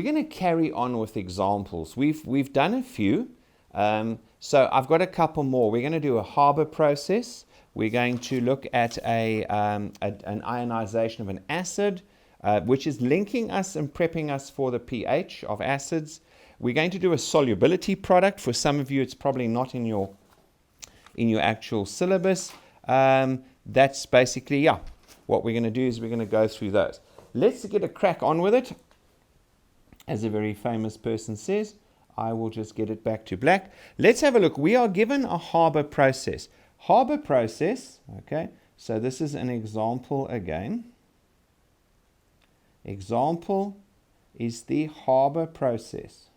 going to carry on with examples. We've done a few. So I've got a couple more. We're going to do a Haber process. We're going to look at an ionization of an acid, which is linking us and prepping us for the pH of acids. We're going to do a solubility product. For some of you, it's probably not in your actual syllabus. That's basically, yeah, what we're going to do is we're going to go through those. Let's get a crack on with it. As a very famous person says, I will just get it back to black. Let's have a look. We are given a Haber process. Haber process, okay, so this is an example again. Example is the Haber process.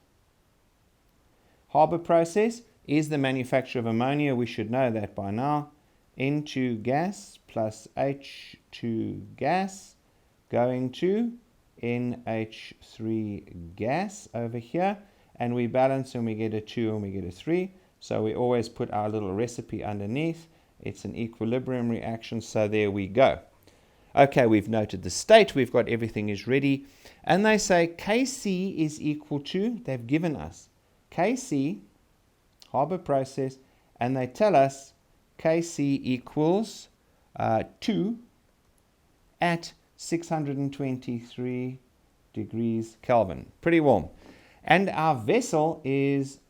Haber process is the manufacture of ammonia. We should know that by now. N2 gas plus H2 gas going to NH3 gas over here. And we balance and we get a 2 and we get a 3. So we always put our little recipe underneath. It's an equilibrium reaction. So there we go. Okay, we've noted the state. We've got everything is ready. And they say Kc is equal to, they've given us Kc, Haber process, and they tell us Kc equals 2 at 623 degrees Kelvin. Pretty warm. And our vessel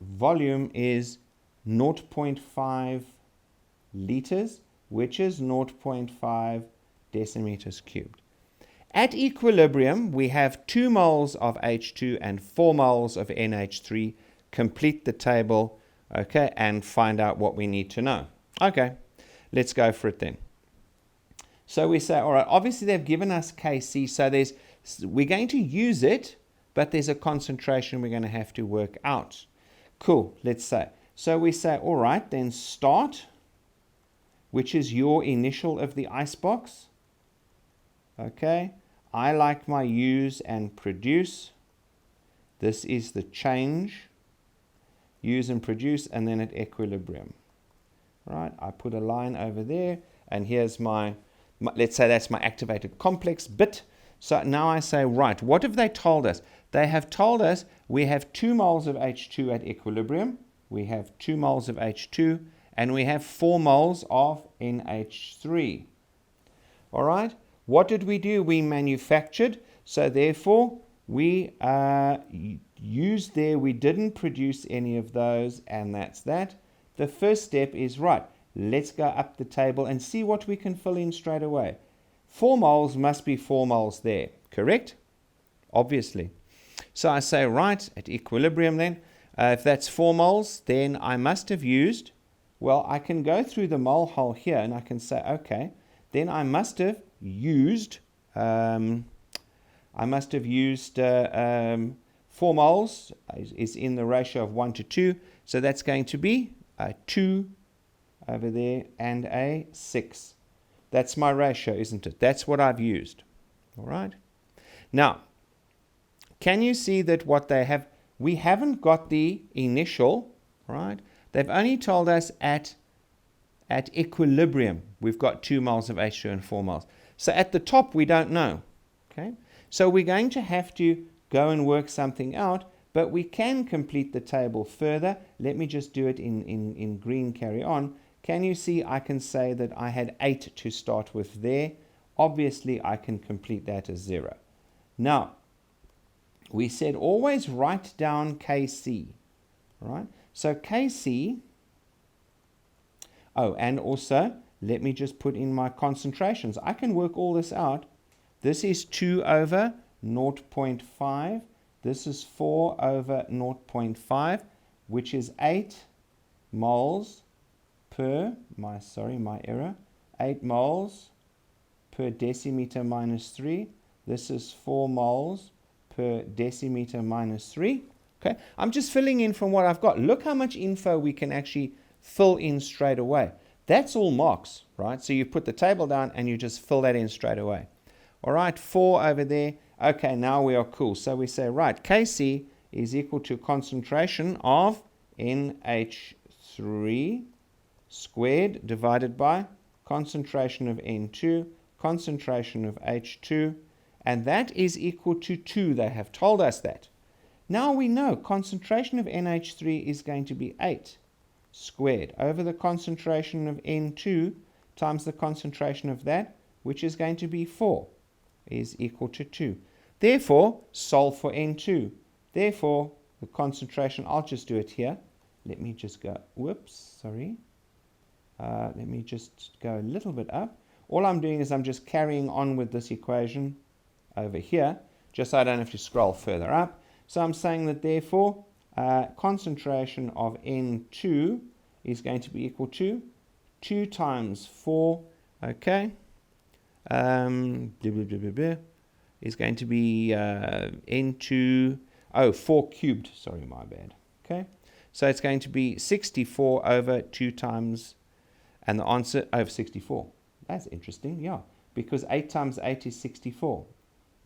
volume is 0.5 liters, which is 0.5 decimeters cubed. At equilibrium, we have 2 moles of H2 and 4 moles of NH3. Complete the table, okay, and find out what we need to know. Okay, let's go for it then. So we say, all right, obviously they've given us Kc, so we're going to use it, but there's a concentration we're going to have to work out. Cool, let's say. So we say, all right, then start, which is your initial of the icebox. Okay, I like my use and produce. This is the change. Use and produce, and then at equilibrium. Right, I put a line over there, and here's my let's say that's my activated complex bit. So now I say, right, what have they told us? They have told us we have 2 moles of H2 at equilibrium. We have 2 moles of H2, and we have 4 moles of NH3. All right, what did we do? We manufactured, so therefore we used there, we didn't produce any of those, and that's that. The first step is, right, let's go up the table and see what we can fill in straight away. 4 moles must be 4 moles there, correct? Obviously. So I say, right, at equilibrium then, if that's 4 moles, then I must have used, well, I can go through the mole hole here and I can say, okay, then I must have used, 4 moles is in the ratio of 1 to 2, so that's going to be a 2 over there and a 6. That's my ratio, isn't it? That's what I've used. All right. Now, can you see that what they have, we haven't got the initial, right? They've only told us at equilibrium, we've got 2 moles of H2 and 4 moles. So at the top, we don't know. Okay. So we're going to have to go and work something out, but we can complete the table further. Let me just do it in green, carry on. Can you see I can say that I had 8 to start with there? Obviously, I can complete that as 0. Now, we said always write down Kc, right? So Kc, oh, and also, let me just put in my concentrations. I can work all this out. This is 2 over 0.5. This is 4 over 0.5, which is 8 moles per, my error, 8 moles per decimeter minus 3. This is 4 moles per decimeter minus 3. Okay, I'm just filling in from what I've got. Look how much info we can actually fill in straight away. That's all marks, right? So you put the table down and you just fill that in straight away. All right, 4 over there. Okay, now we are cool. So we say, right, Kc is equal to concentration of NH3 squared divided by concentration of N2, concentration of H2, and that is equal to 2. They have told us that. Now we know concentration of NH3 is going to be 8 squared over the concentration of N2 times the concentration of that, which is going to be 4, is equal to 2. Therefore, solve for N2. Therefore, the concentration, I'll just do it here. Let me just go, whoops, sorry. Let me just go a little bit up. All I'm doing is I'm just carrying on with this equation over here, just so I don't have to scroll further up. So I'm saying that therefore, concentration of N2 is going to be equal to 2 times 4, okay, is going to be N2, 4 cubed, sorry, my bad, okay. So it's going to be 64 over 2 times, and the answer over 64. That's interesting, yeah, because 8 times 8 is 64.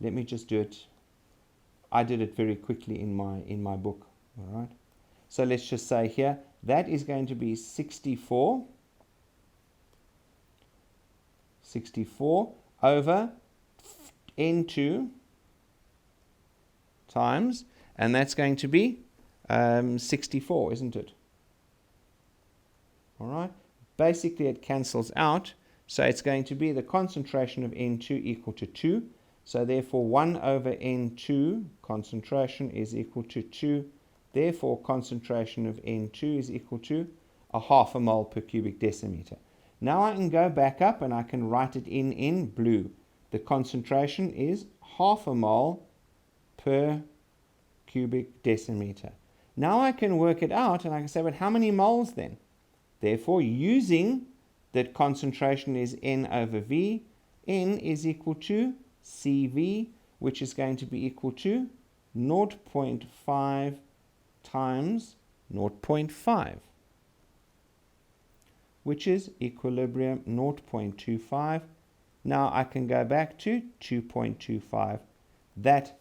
Let me just do it. I did it very quickly in my book, all right. So let's just say here, that is going to be 64 over N2 times, and that's going to be 64, isn't it? All right. Basically, it cancels out. So it's going to be the concentration of N2 equal to 2. So therefore, 1 over N2 concentration is equal to 2. Therefore, concentration of N2 is equal to 1/2 mole per cubic decimeter. Now I can go back up and I can write it in blue. The concentration is 1/2 mole per cubic decimeter. Now I can work it out and I can say, but how many moles then? Therefore, using that concentration is N over V, N is equal to CV, which is going to be equal to 0.5 times 0.5, which is equilibrium 0.25. Now I can go back to 2.25. That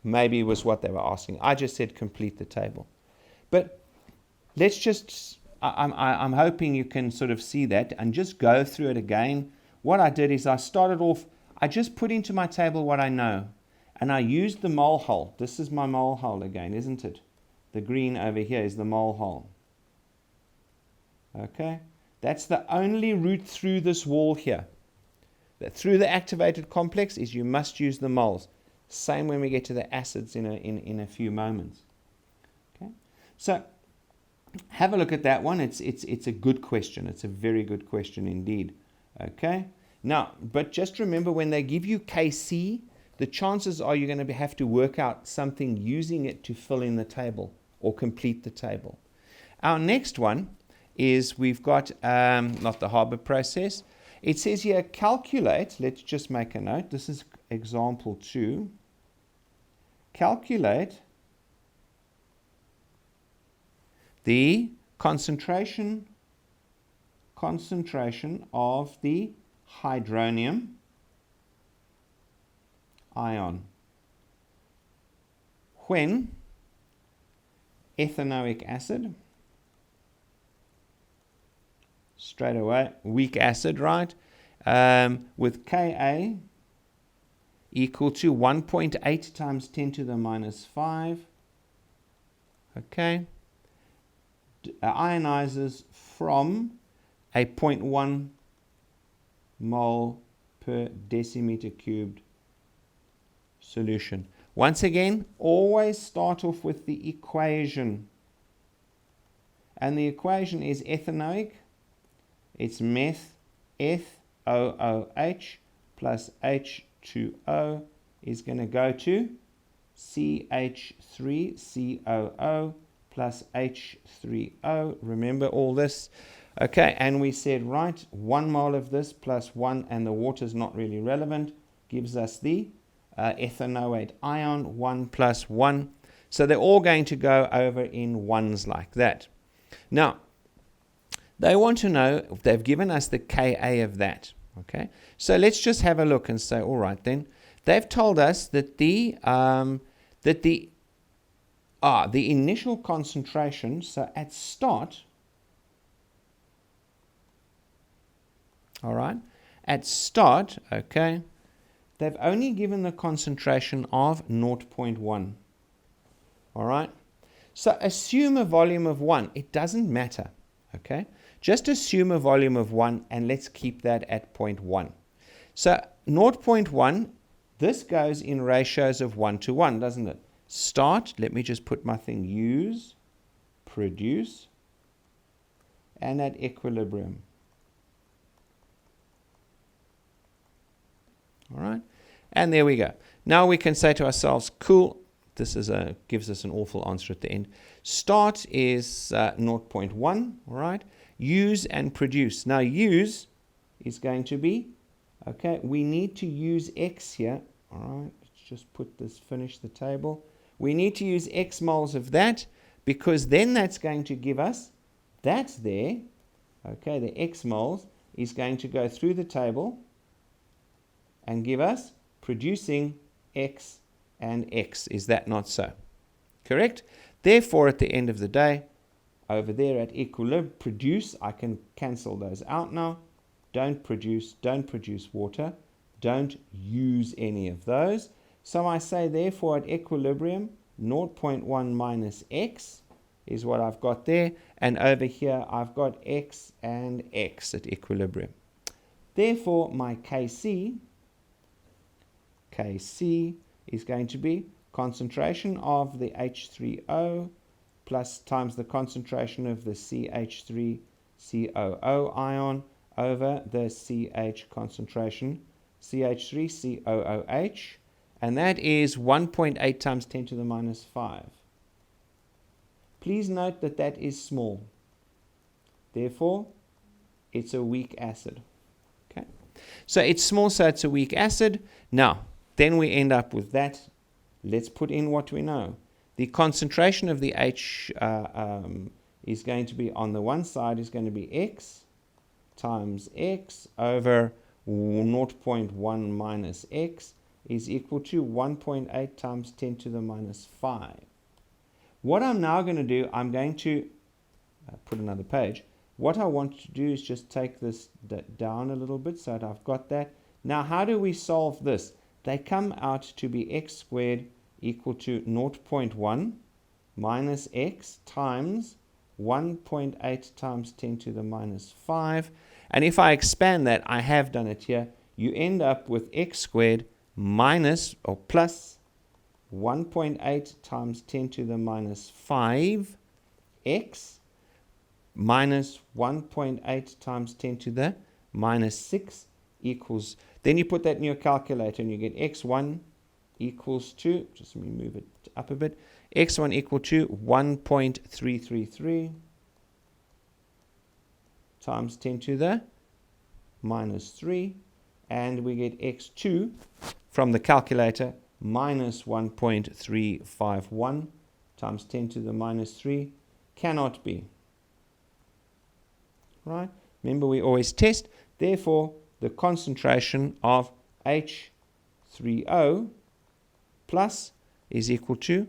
maybe was what they were asking. I just said complete the table. But let's just, I'm hoping you can sort of see that and just go through it again. What I did is I started off, I just put into my table what I know, and I used the mole hole. This is my mole hole again, isn't it? The green over here is the mole hole. Okay? That's the only route through this wall here. Through the activated complex is you must use the moles. Same when we get to the acids in a few moments. Okay? So have a look at that one. It's a good question. It's a very good question indeed. Okay? Now, but just remember when they give you KC, the chances are you're going to have to work out something using it to fill in the table or complete the table. Our next one is we've got not the Haber process. It says here calculate. Let's just make a note. This is example 2. Calculate the concentration of the hydronium ion when ethanoic acid, straight away, weak acid, right, with Ka equal to 1.8 times 10 to the minus 5, okay, ionizes from a 0.1 mole per decimeter cubed solution. Once again, always start off with the equation. And the equation is ethanoic. It's meth, FOOH plus H2O is going to go to CH3COO plus H3O. Remember all this? Okay, and we said, right, 1 mole of this plus 1, and the water is not really relevant, gives us the ethanoate ion, 1 plus 1. So they're all going to go over in ones like that. Now, they want to know, they've given us the Ka of that. Okay, so let's just have a look and say, all right then, they've told us that the initial concentration, so at start, all right, at start, okay, they've only given the concentration of 0.1. All right? So assume a volume of 1. It doesn't matter, okay? Just assume a volume of 1, and let's keep that at 0.1. So 0.1, this goes in ratios of 1 to 1, doesn't it? Start, let me just put my thing, use, produce, and at equilibrium. All right? And there we go. Now we can say to ourselves, cool, this is gives us an awful answer at the end. Start is 0.1, all right? Use and produce. Now use is going to be, okay, we need to use X here. All right, let's just put this, finish the table. We need to use X moles of that, because then that's going to give us, that's there, okay, the X moles is going to go through the table and give us producing X and X. Is that not so? Correct? Therefore, at the end of the day, over there at equilibrium, produce, I can cancel those out now. Don't produce water. Don't use any of those. So I say, therefore, at equilibrium, 0.1 minus X is what I've got there. And over here, I've got X and X at equilibrium. Therefore, my Kc is going to be concentration of the H3O plus times the concentration of the CH3COO ion over the CH concentration, CH3COOH, and that is 1.8 times 10 to the minus 5. Please note that that is small. Therefore, it's a weak acid. Okay, so it's small, so it's a weak acid. Now, then we end up with that. Let's put in what we know. The concentration of the H is going to be, on the one side, is going to be X times X over 0.1 minus X is equal to 1.8 times 10 to the minus 5. What I'm now going to do, I'm going to put another page. What I want to do is just take this down a little bit so that I've got that. Now, how do we solve this? They come out to be X squared equal to 0.1 minus X times 1.8 times 10 to the minus 5. And if I expand that, I have done it here, you end up with X squared minus or plus 1.8 times 10 to the minus 5 X minus 1.8 times 10 to the minus 6 equals, then you put that in your calculator and you get X1 equals to, just let me move it up a bit, X1 equal to 1.333 times 10 to the minus 3, and we get X2 from the calculator minus 1.351 times 10 to the minus 3. Cannot be. Right? Remember, we always test. Therefore, the concentration of H3O plus is equal to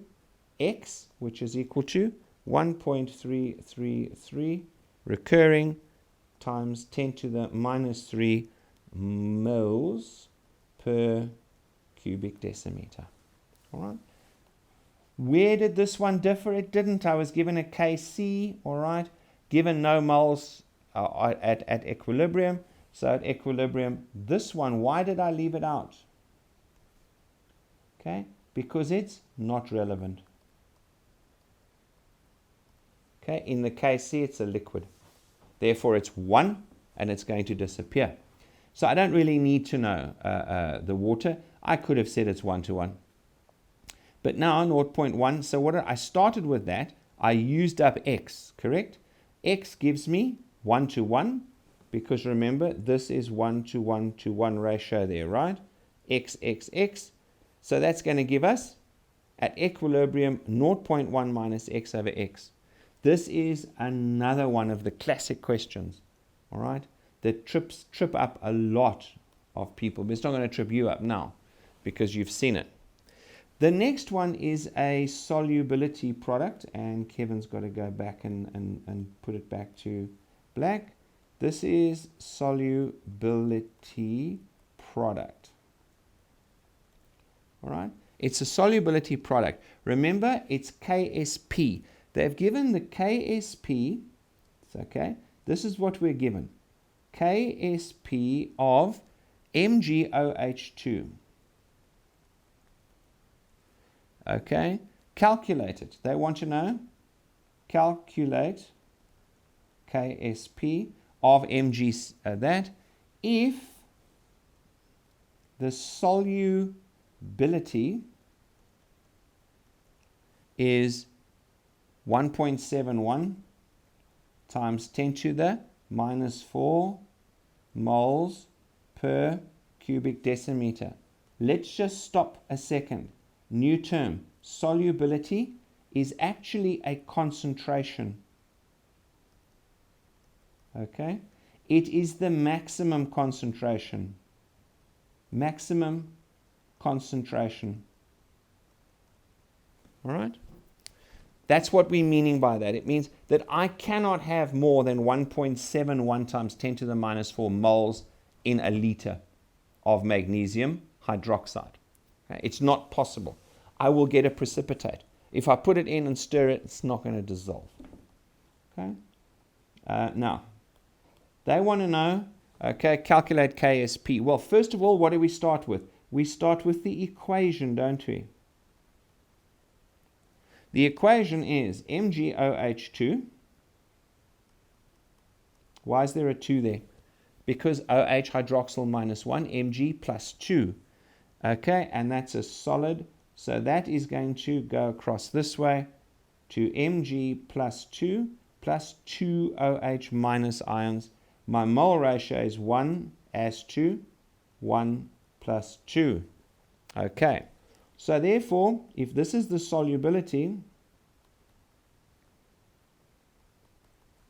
X, which is equal to 1.333 recurring times 10 to the minus 3 moles per cubic decimeter. All right. Where did this one differ? It didn't. I was given a Kc, all right, given no moles at equilibrium. So at equilibrium, this one, why did I leave it out? Okay, because it's not relevant. Okay, in the Kc, it's a liquid. Therefore, it's 1, and it's going to disappear. So I don't really need to know the water. I could have said it's 1 to 1. But now 0.1, so what I started with that, I used up X, correct? X gives me 1 to 1, because remember, this is 1 to 1 to 1 ratio there, right? X, X, X. So that's going to give us, at equilibrium, 0.1 minus X over X. This is another one of the classic questions, all right, that trip up a lot of people. But it's not going to trip you up now because you've seen it. The next one is a solubility product, and Kevin's got to go back and put it back to black. This is solubility product. All right. It's a solubility product. Remember, it's KSP. They've given the KSP, okay, this is what we're given. KSP of MgOH2. Okay, calculate it. They want to know, calculate KSP of Mg, that if the solubility is 1.71 times 10 to the minus 4 moles per cubic decimeter. Let's just stop a second. New term. Solubility is actually a concentration. Okay? It is the maximum concentration. Maximum concentration. All right? That's what we're meaning by that. It means that I cannot have more than 1.71 times 10 to the minus 4 moles in a liter of magnesium hydroxide. Okay? It's not possible. I will get a precipitate. If I put it in and stir it, it's not going to dissolve. Okay? Now, they want to know, okay, calculate KSP. Well, first of all, what do we start with? We start with the equation, don't we? The equation is MgOH2. Why is there a 2 there? Because OH hydroxyl minus 1, Mg plus 2. Okay, and that's a solid. So that is going to go across this way to Mg plus 2 plus 2 OH minus ions. My mole ratio is 1 as 2, 1 plus 2. Okay. So therefore, if this is the solubility,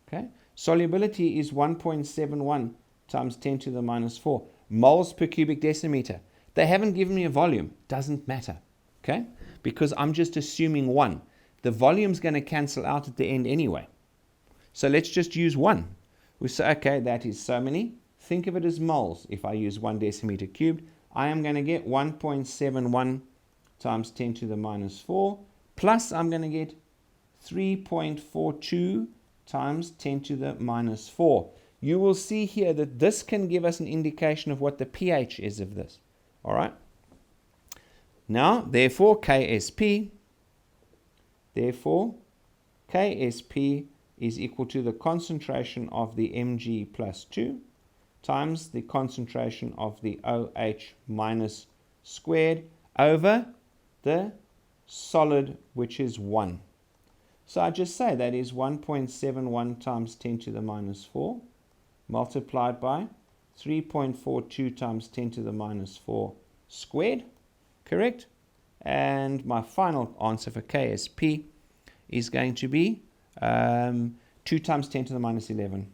okay, solubility is 1.71 times 10 to the minus 4 moles per cubic decimeter. They haven't given me a volume. Doesn't matter, okay, because I'm just assuming 1. The volume's going to cancel out at the end anyway. So let's just use 1. We say, okay, that is so many. Think of it as moles. If I use 1 decimeter cubed, I am going to get 1.71 times 10 to the minus 4, plus I'm going to get 3.42 times 10 to the minus 4. You will see here that this can give us an indication of what the pH is of this. All right? Now, therefore, KSP is equal to the concentration of the Mg plus 2 times the concentration of the OH minus squared over the solid, which is 1. So I just say that is 1.71 times 10 to the minus 4 multiplied by 3.42 times 10 to the minus 4 squared, correct? And my final answer for KSP is going to be 2 times 10 to the minus 11.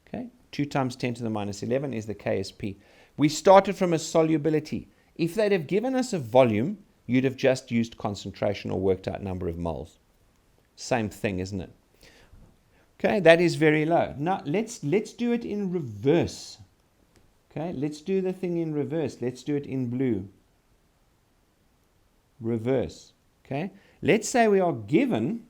Okay, 2 times 10 to the minus 11 is the KSP. We started from a solubility. If they'd have given us a volume, you'd have just used concentration or worked out number of moles. Same thing, isn't it? Okay, that is very low. Now, let's do it in reverse. Okay, let's do the thing in reverse. Let's do it in blue. Reverse. Okay, let's say we are given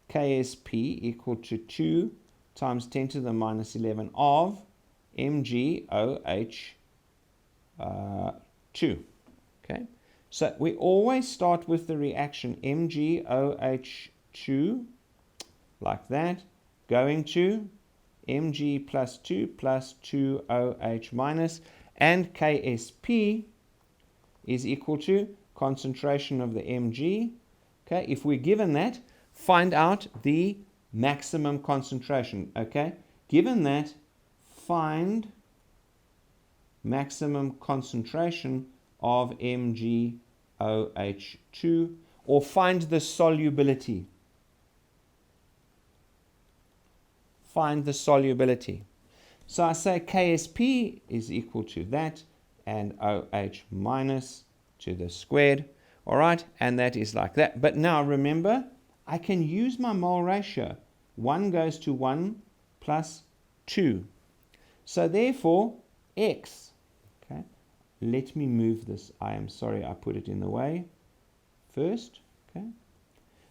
KSP equal to 2 times 10 to the minus 11 of MgOH2. Okay, so we always start with the reaction MgOH2 like that, going to Mg plus 2 plus 2OH minus, and KSP is equal to concentration of the Mg. Okay, if we're given that, find out the maximum concentration. Okay, given that, find maximum concentration of MgOH2, or find the solubility. Find the solubility. So I say KSP is equal to that, and OH minus to the squared. All right, and that is like that. But now remember, I can use my mole ratio. 1 goes to 1 plus 2. So therefore, X, okay, let me move this. I am sorry I put it in the way first. Okay.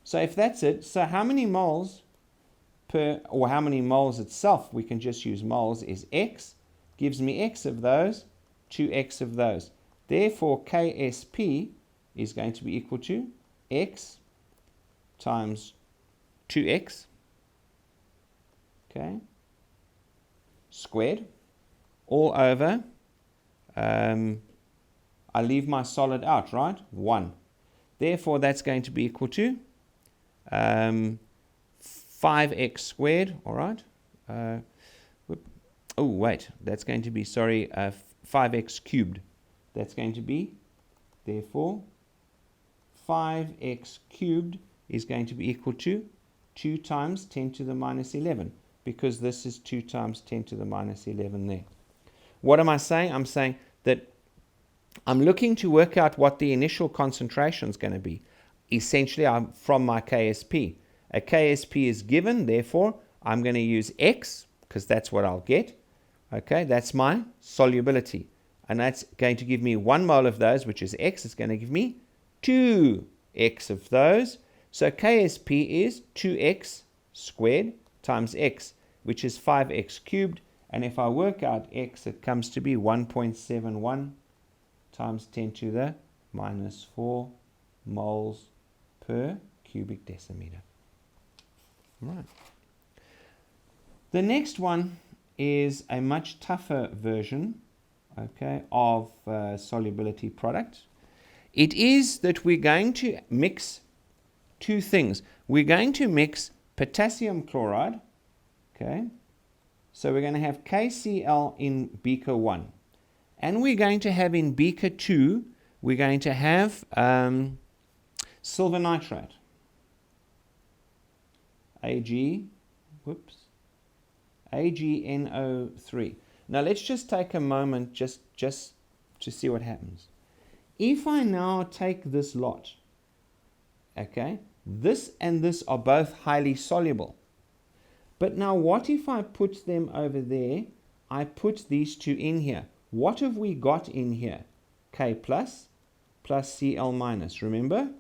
So if that's it, so how many moles per, or how many moles itself, we can just use moles, is x, gives me x of those, 2x of those. Therefore, KSP is going to be equal to x times 2x, okay, squared, all over, I leave my solid out, right, 1. Therefore, that's going to be equal to 5x squared, all right. Oh, wait, that's going to be, 5x cubed. That's going to be, therefore, 5x cubed is going to be equal to 2 times 10 to the minus 11, because this is 2 times 10 to the minus 11 there. What am I saying? I'm saying that I'm looking to work out what the initial concentration is going to be. Essentially, I'm from my KSP. A KSP is given, therefore, I'm going to use X, because that's what I'll get. Okay, that's my solubility. And that's going to give me 1 mole of those, which is X. It's going to give me 2X of those. So KSP is 2X squared times X, which is 5X cubed. And if I work out X, it comes to be 1.71 times 10 to the minus 4 moles per cubic decimeter. Right. The next one is a much tougher version, okay, of solubility product. It is that we're going to mix two things. We're going to mix potassium chloride, okay, so we're going to have KCl in beaker 1. And we're going to have in beaker 2, we're going to have silver nitrate. AgNO3. Now let's just take a moment just to see what happens. If I now take this lot, okay, this and this are both highly soluble. But now what if I put them over there? I put these two in here. What have we got in here? K plus Cl minus, remember?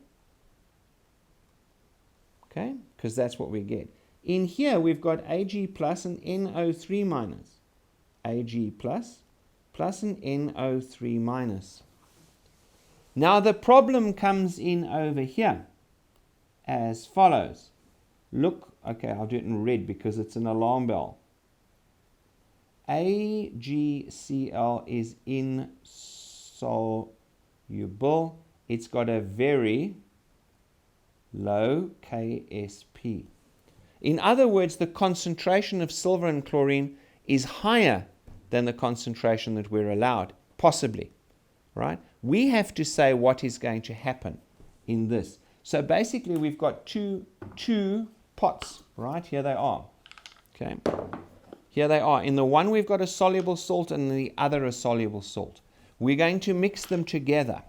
Okay, because that's what we get. In here we've got Ag plus and NO3 minus. Ag plus and NO3 minus. Now the problem comes in over here as follows. Look, okay, I'll do it in red because it's an alarm bell. AgCl is insoluble. It's got a very low KSP. In other words, the concentration of silver and chlorine is higher than the concentration that we're allowed, possibly, right? We have to say what is going to happen in this. So basically we've got two pots, right? Here they are, okay? Here they are. In the one we've got a soluble salt and in the other a soluble salt. We're going to mix them together.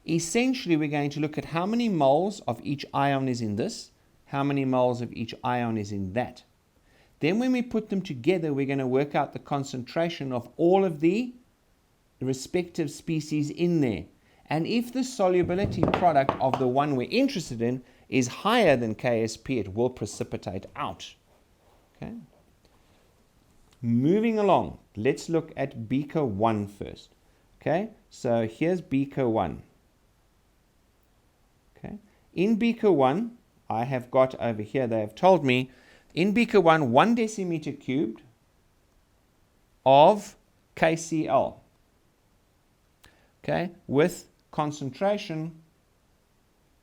Essentially, we're going to look at how many moles of each ion is in this, how many moles of each ion is in that. Then when we put them together, we're going to work out the concentration of all of the respective species in there. And if the solubility product of the one we're interested in is higher than KSP, it will precipitate out. Okay. Moving along, let's look at beaker 1 first. Okay, so here's beaker 1. Okay, in beaker 1, I have got over here, they have told me, in beaker 1, 1 decimeter cubed of KCl. Okay, with concentration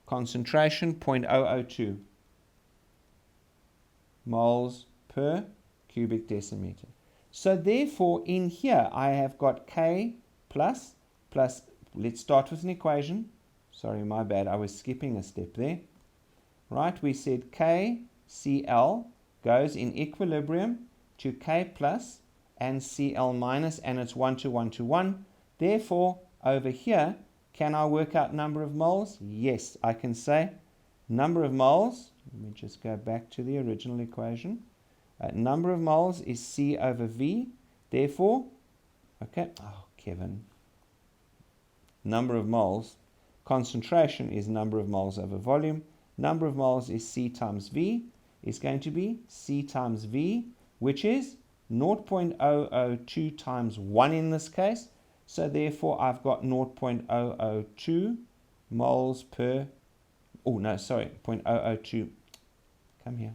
0.002 moles per cubic decimeter. So therefore in here I have got K plus, let's start with an equation. Sorry, my bad, I was skipping a step there. Right, we said KCl goes in equilibrium to K plus and Cl minus, and it's 1 to 1 to 1. Therefore, over here, can I work out number of moles? Yes, I can say number of moles. Let me just go back to the original equation. Number of moles is C over V. Therefore, okay, oh, Kevin. number of moles. Concentration is number of moles over volume. Number of moles is C times V, is going to be C times V, which is 0.002 times 1 in this case. So therefore, I've got 0.002 moles per, oh no, sorry, 0.002, come here.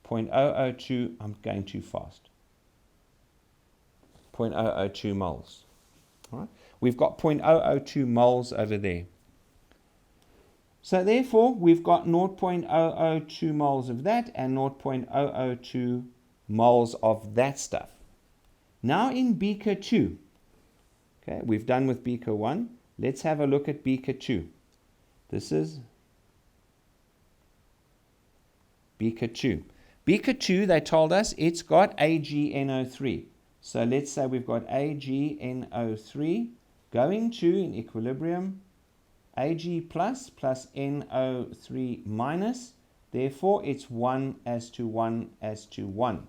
0.002, I'm going too fast. 0.002 moles. All right? We've got 0.002 moles over there. So therefore, we've got 0.002 moles of that and 0.002 moles of that stuff. Now in beaker 2, okay, we've done with beaker 1. Let's have a look at beaker 2. This is beaker 2. Beaker 2, they told us it's got AgNO3. So let's say we've got AgNO3 going to, in equilibrium, Ag plus NO3 minus. Therefore, it's 1 as to 1 as to 1.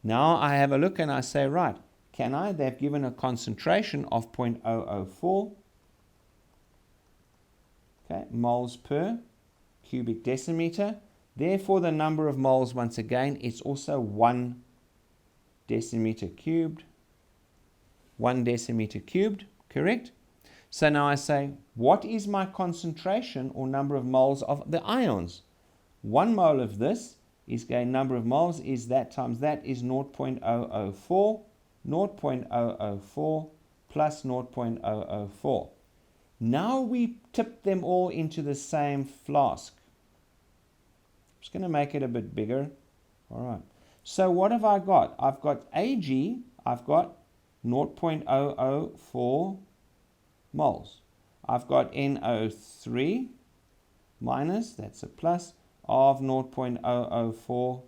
Now I have a look and I say, right, can I? They've given a concentration of 0.004 okay, moles per cubic decimeter. Therefore, the number of moles, once again, it's also 1 decimeter cubed. 1 decimeter cubed, correct? So now I say, what is my concentration or number of moles of the ions? 1 mole of this is going, number of moles is that times that is 0.004, 0.004 plus 0.004. Now we tip them all into the same flask. I'm just going to make it a bit bigger. All right. So what have I got? I've got Ag, I've got 0.004 moles. I've got NO3 minus, that's a plus, of 0.004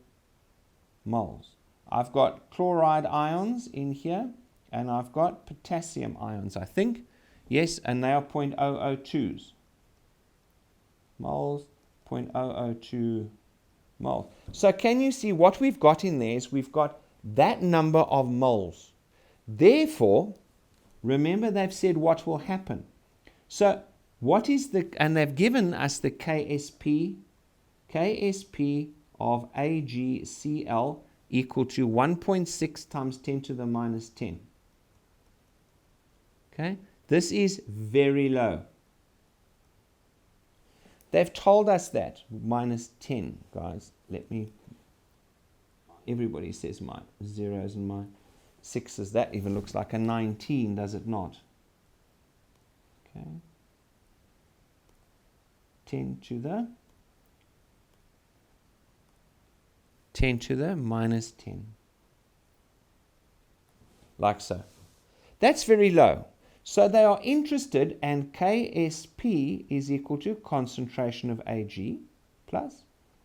moles. I've got chloride ions in here, and I've got potassium ions, I think. Yes, and they are 0.002s. Moles, 0.002 moles. So can you see what we've got in there is we've got that number of moles. Therefore, remember they've said what will happen. So what is the, and they've given us the KSP of AgCl equal to 1.6 times 10 to the minus 10. Okay, this is very low. They've told us that, minus 10, guys. Let me, everybody says my zeros and my sixes. That even looks like a 19, does it not? Okay. 10 to the minus 10. Like so. That's very low. So they are interested, and KSP is equal to concentration of Ag plus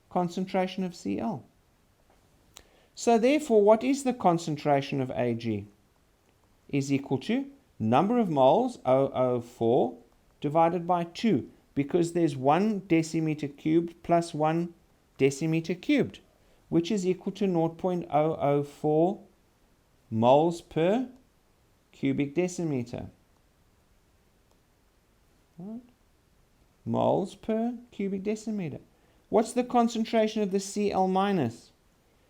concentration of Cl. So therefore, what is the concentration of Ag? Is equal to number of moles, 004, divided by 2, because there's 1 decimeter cubed plus 1 decimeter cubed, which is equal to 0.004 moles per cubic decimeter. Right? Moles per cubic decimeter. What's the concentration of the Cl minus?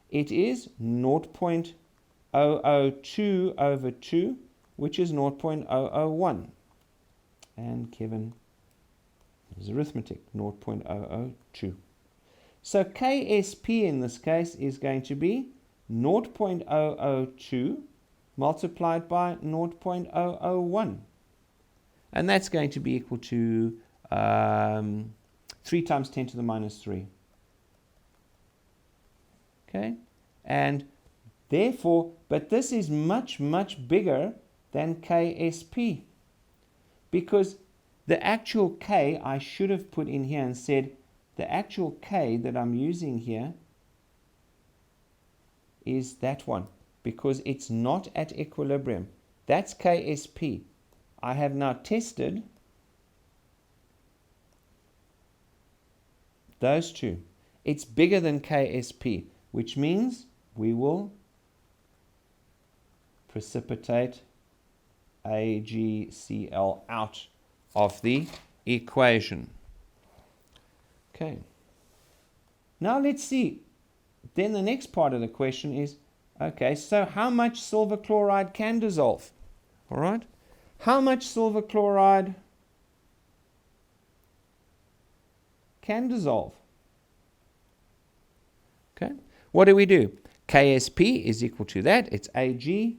It is 0.002 over 2, which is 0.001. And Kevin, there's arithmetic, 0.002. So KSP in this case is going to be 0.002 multiplied by 0.001. And that's going to be equal to 3 times 10 to the minus 3. Okay? And therefore, but this is much, much bigger than KSP. Because the actual K I should have put in here and said, the actual K that I'm using here is that one. Because it's not at equilibrium. That's KSP. I have now tested those two. It's bigger than KSP, which means we will precipitate AgCl out of the equation. Okay. Now let's see. Then the next part of the question is, okay, so how much silver chloride can dissolve? All right. How much silver chloride can dissolve? Okay. What do we do? KSP is equal to that. It's AgCl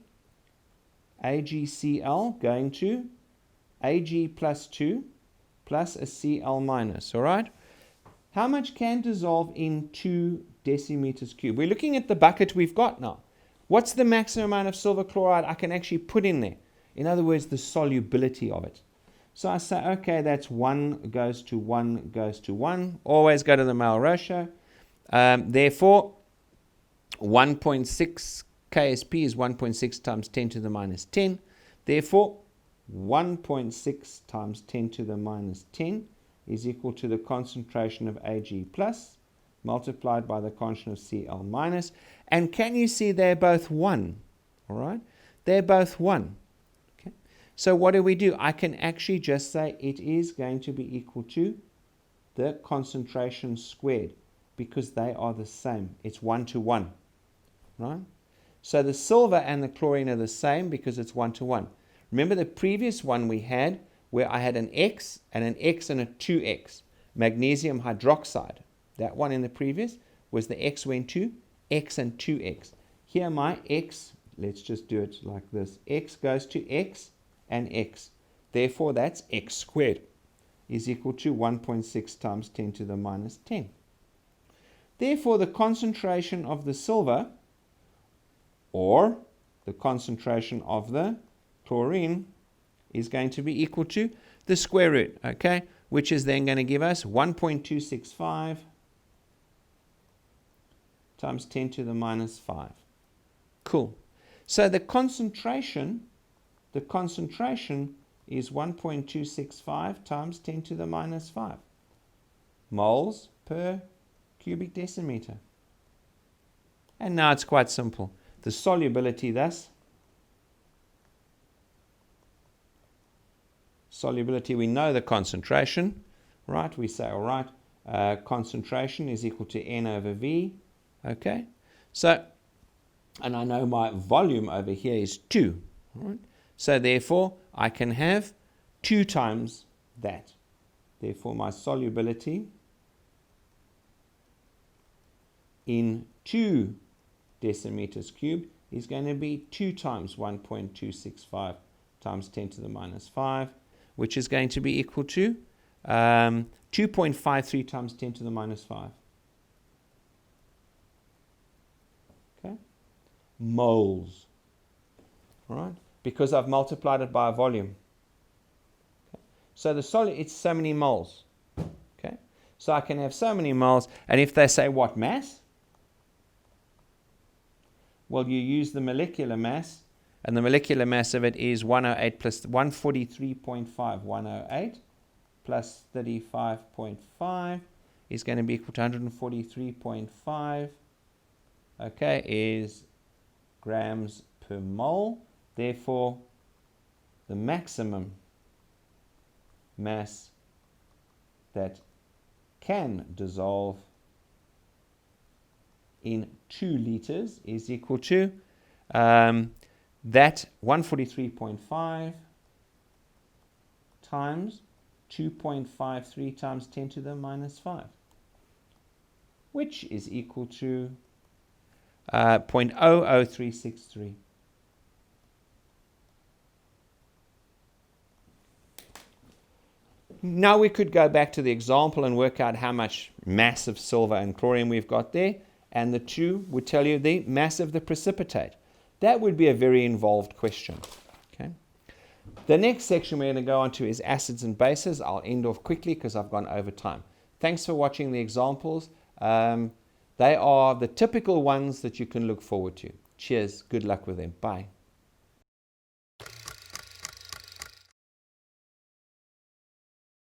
going to Ag plus 2 plus a Cl minus. All right. How much can dissolve in 2 decimeters cubed? We're looking at the bucket we've got now. What's the maximum amount of silver chloride I can actually put in there? In other words, the solubility of it. So I say, okay, that's 1 goes to 1 goes to 1. Always go to the mole ratio. Therefore, 1.6 KSP is 1.6 times 10 to the minus 10. Therefore, 1.6 times 10 to the minus 10 is equal to the concentration of Ag plus multiplied by the concentration of Cl minus. And can you see they're both 1? All right? They're both 1. Okay. So what do? I can actually just say it is going to be equal to the concentration squared because they are the same. It's 1 to 1. Right? So the silver and the chlorine are the same because it's 1 to 1. Remember the previous one we had where I had an X and a 2X. Magnesium hydroxide. That one in the previous was the X went to X and 2X. Here my X, let's just do it like this. X goes to X and X. Therefore that's X squared is equal to 1.6 times 10 to the minus 10. Therefore the concentration of the silver or the concentration of the chlorine is going to be equal to the square root, okay, which is then going to give us 1.265 times 10 to the minus 5. Cool. So the concentration is 1.265 times 10 to the minus 5 moles per cubic decimeter. And now it's quite simple. The solubility thus, we know the concentration, right? We say, all right, concentration is equal to N over V, okay? So, and I know my volume over here is 2, right? So therefore, I can have 2 times that. Therefore, my solubility in 2 decimeters cubed is going to be 2 times 1.265 times 10 to the minus 5, which is going to be equal to 2.53 times 10 to the minus 5. Okay? Moles. All right? Because I've multiplied it by a volume. Okay? So the solid, it's so many moles. Okay? So I can have so many moles. And if they say what mass? Well, you use the molecular mass. And the molecular mass of it is 108 plus 143.5. 108 plus 35.5 is going to be equal to 143.5. Okay, is grams per mole. Therefore, the maximum mass that can dissolve in 2 liters is equal to that 143.5 times 2.53 times 10 to the minus 5, which is equal to 0.00363. Now we could go back to the example and work out how much mass of silver and chlorine we've got there, and the 2 would tell you the mass of the precipitate. That would be a very involved question. Okay. The next section we're going to go on to is acids and bases. I'll end off quickly because I've gone over time. Thanks for watching the examples. They are the typical ones that you can look forward to. Cheers. Good luck with them. Bye.